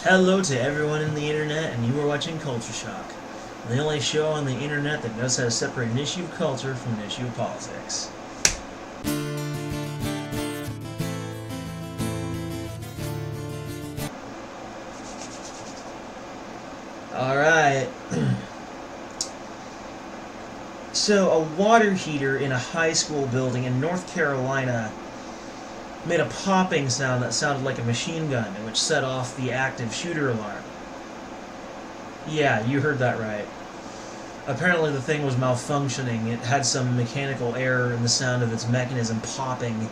Hello to everyone in the internet, and you are watching Culture Shock, the only show on the internet that knows how to separate an issue of culture from an issue of politics. Alright. So, a water heater in a high school building in North Carolina made a popping sound that sounded like a machine gun, which set off the active shooter alarm. Yeah, you heard that right. Apparently the thing was malfunctioning. It had some mechanical error in the sound of its mechanism popping.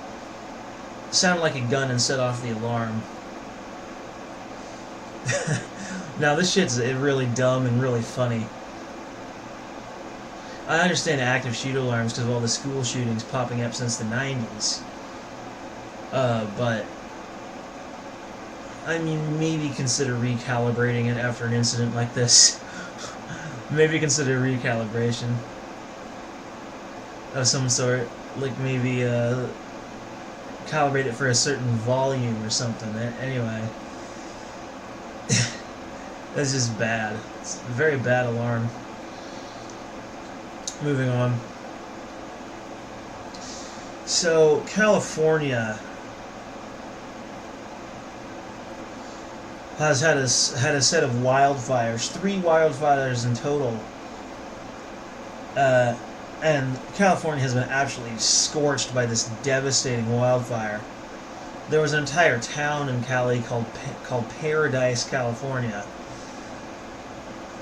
It sounded like a gun and set off the alarm. Now this shit's really dumb and really funny. I understand active shooter alarms because of all the school shootings popping up since the 90s. But I mean, maybe consider recalibrating it after an incident like this. Maybe consider recalibration of some sort. Like maybe calibrate it for a certain volume or something. Anyway. That's just bad. It's a very bad alarm. Moving on. So, California has had a set of wildfires, 3 wildfires in total, and California has been absolutely scorched by this devastating wildfire. There was an entire town in Cali called Paradise, California,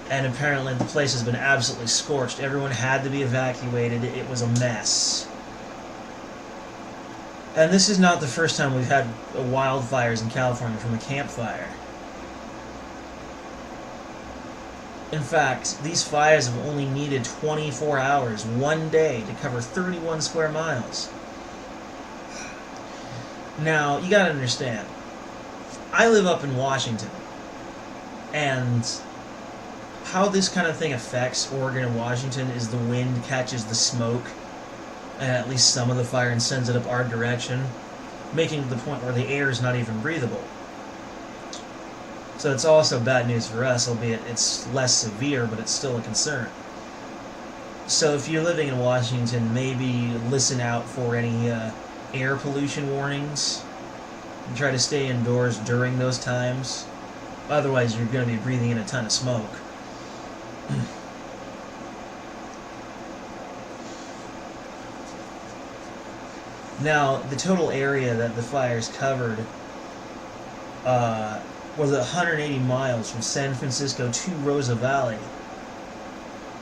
and apparently the place has been absolutely scorched. Everyone had to be evacuated. It was a mess. And this is not the first time we've had wildfires in California from a campfire. In fact, these fires have only needed 24 hours, one day, to cover 31 square miles. Now, you gotta understand, I live up in Washington, and how this kind of thing affects Oregon and Washington is the wind catches the smoke, and at least some of the fire, and sends it up our direction, making it to the point where the air is not even breathable. So it's also bad news for us, albeit it's less severe, but it's still a concern. So if you're living in Washington, maybe listen out for any air pollution warnings, and try to stay indoors during those times. Otherwise, you're going to be breathing in a ton of smoke. Now, the total area that the fires covered was 180 miles from San Francisco to Rosa Valley.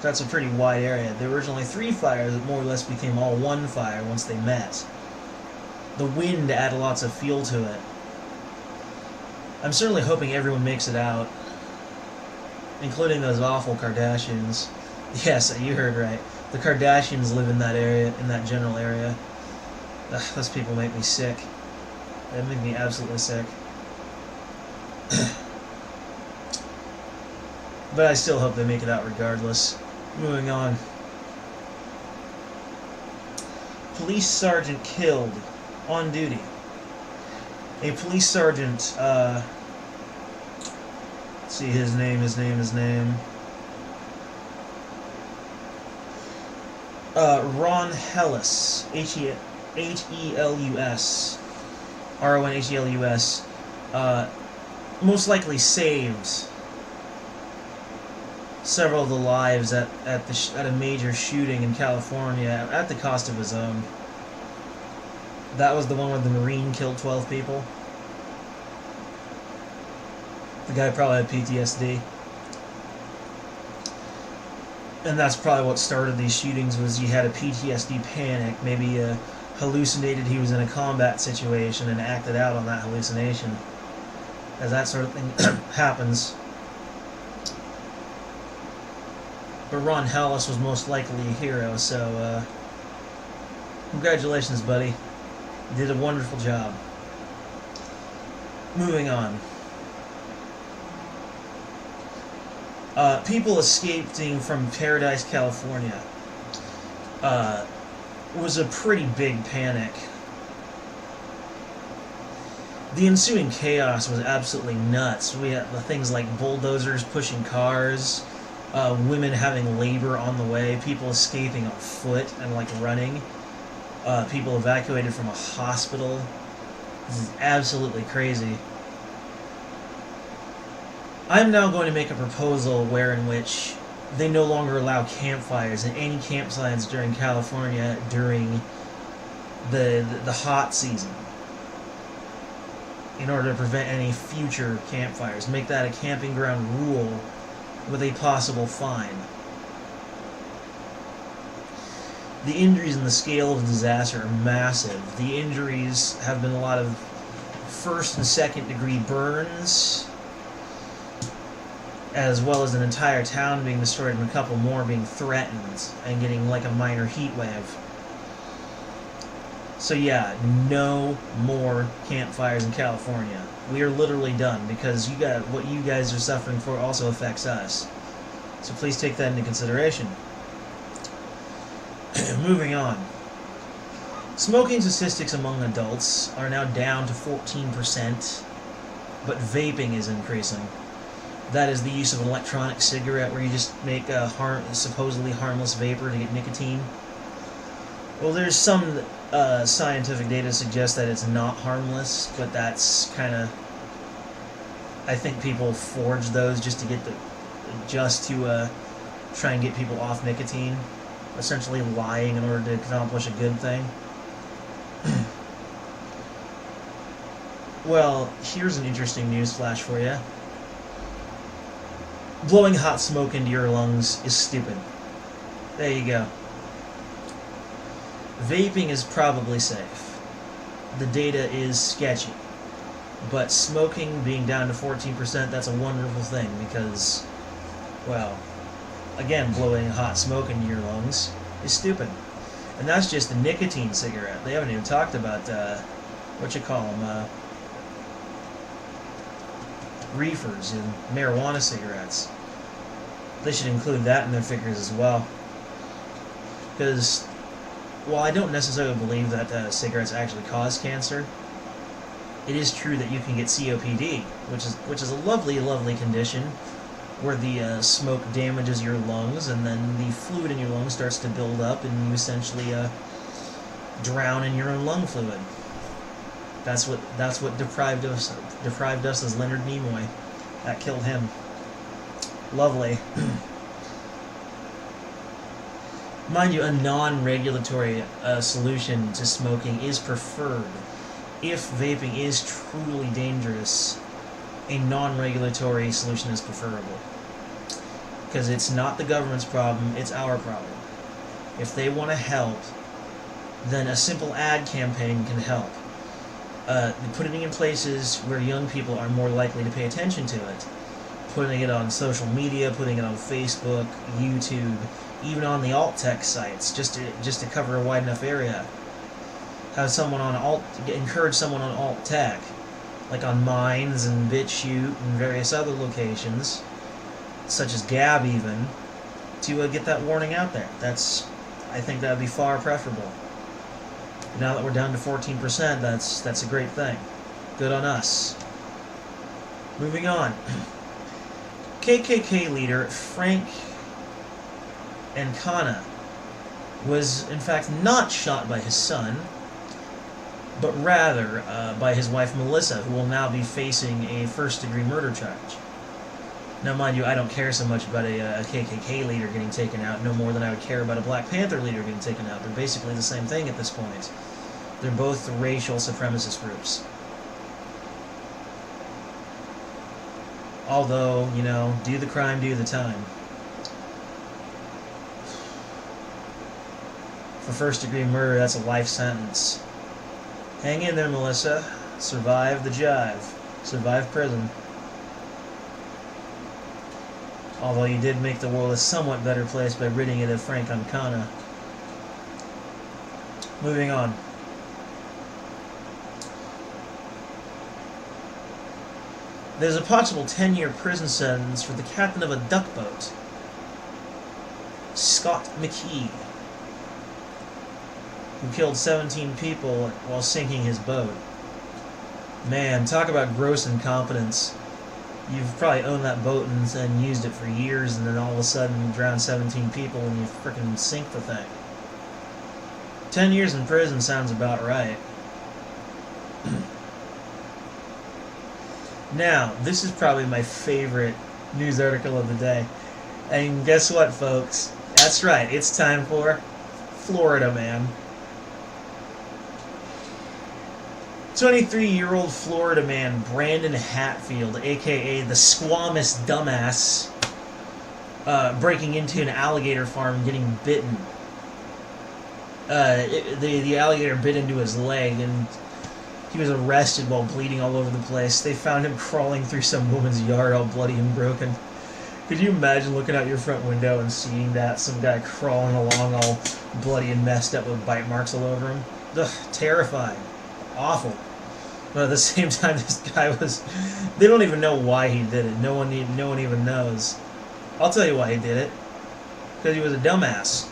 That's a pretty wide area. There were originally 3 fires that more or less became all one fire once they met. The wind added lots of fuel to it. I'm certainly hoping everyone makes it out, including those awful Kardashians. Yes, you heard right. The Kardashians live in that area, in that general area. Ugh, those people make me sick. They make me absolutely sick. But I still hope they make it out regardless. Moving on. Police sergeant killed on duty. A police sergeant, let's see his name. Ron Helus. H-E-L-U-S. R-O-N-H-E-L-U-S. Most likely saved several of the lives at a major shooting in California at the cost of his own. That was the one where the Marine killed 12 people. The guy probably had PTSD. And that's probably what started these shootings, was he had a PTSD panic. Maybe he hallucinated he was in a combat situation and acted out on that hallucination. As that sort of thing happens. But Ron Helus was most likely a hero, so congratulations, buddy. You did a wonderful job. Moving on. People escaping from Paradise, California. Was a pretty big panic. The ensuing chaos was absolutely nuts. We had things like bulldozers pushing cars, women having labor on the way, people escaping on foot and like running, people evacuated from a hospital. This is absolutely crazy. I'm now going to make a proposal in which they no longer allow campfires in any campsites during California during the hot season, in order to prevent any future campfires. Make that a camping ground rule with a possible fine. The injuries and the scale of the disaster are massive. The injuries have been a lot of first and second degree burns, as well as an entire town being destroyed and a couple more being threatened and getting like a minor heat wave. So yeah, no more campfires in California. We are literally done, because what you guys are suffering for also affects us. So please take that into consideration. Moving on. Smoking statistics among adults are now down to 14%, but vaping is increasing. That is the use of an electronic cigarette where you just make a supposedly harmless vapor to get nicotine. Well, there's some scientific data to suggest that it's not harmless, but that's kind of... I think people forge those just to try and get people off nicotine. Essentially lying in order to accomplish a good thing. Well, here's an interesting news flash for you. Blowing hot smoke into your lungs is stupid. There you go. Vaping is probably safe. The data is sketchy. But smoking being down to 14%, that's a wonderful thing, because, well, again, blowing hot smoke into your lungs is stupid. And that's just a nicotine cigarette. They haven't even talked about, reefers and marijuana cigarettes. They should include that in their figures as well. Because, while I don't necessarily believe that cigarettes actually cause cancer, it is true that you can get COPD, which is a lovely, lovely condition, where the smoke damages your lungs, and then the fluid in your lungs starts to build up, and you essentially drown in your own lung fluid. That's what deprived us as Leonard Nimoy. That killed him. Lovely. Mind you, a non-regulatory solution to smoking is preferred. If vaping is truly dangerous, a non-regulatory solution is preferable. Because it's not the government's problem, it's our problem. If they want to help, then a simple ad campaign can help. Putting it in places where young people are more likely to pay attention to it. Putting it on social media, putting it on Facebook, YouTube, even on the alt-tech sites, just to cover a wide enough area. Have someone on encourage someone on alt-tech, like on Minds and BitChute and various other locations, such as Gab even, to get that warning out there. I think that would be far preferable. Now that we're down to 14%, that's a great thing. Good on us. Moving on. KKK leader Frank Ancana was in fact not shot by his son, but rather by his wife Melissa, who will now be facing a first-degree murder charge. Now, mind you, I don't care so much about a KKK leader getting taken out, no more than I would care about a Black Panther leader getting taken out. They're basically the same thing at this point. They're both racial supremacist groups. Although, you know, do the crime, do the time. For first-degree murder, that's a life sentence. Hang in there, Melissa. Survive the jive. Survive prison. Although you did make the world a somewhat better place by ridding it of Frank Ancana. Moving on. There's a possible 10-year prison sentence for the captain of a duck boat, Scott McKee, who killed 17 people while sinking his boat. Man, talk about gross incompetence. You've probably owned that boat and used it for years, and then all of a sudden you drown 17 people and you frickin' sink the thing. 10 years in prison sounds about right. Now, this is probably my favorite news article of the day. And guess what, folks? That's right, it's time for Florida Man. 23-year-old Florida man Brandon Hatfield, a.k.a. the squamous dumbass, breaking into an alligator farm and getting bitten. The alligator bit into his leg, and he was arrested while bleeding all over the place. They found him crawling through some woman's yard all bloody and broken. Could you imagine looking out your front window and seeing that? Some guy crawling along all bloody and messed up with bite marks all over him? Ugh, terrifying. Awful. But at the same time, this guy was... They don't even know why he did it. No one even knows. I'll tell you why he did it. Because he was a dumbass.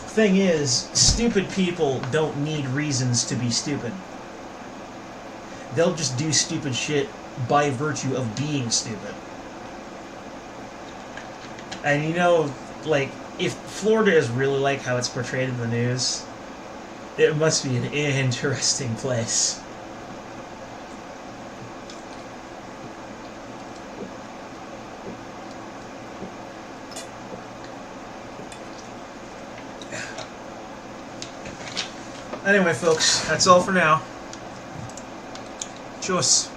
Thing is, stupid people don't need reasons to be stupid. They'll just do stupid shit by virtue of being stupid. And you know, like, if Florida is really like how it's portrayed in the news, it must be an interesting place. Anyway, folks, that's all for now. Tschüss.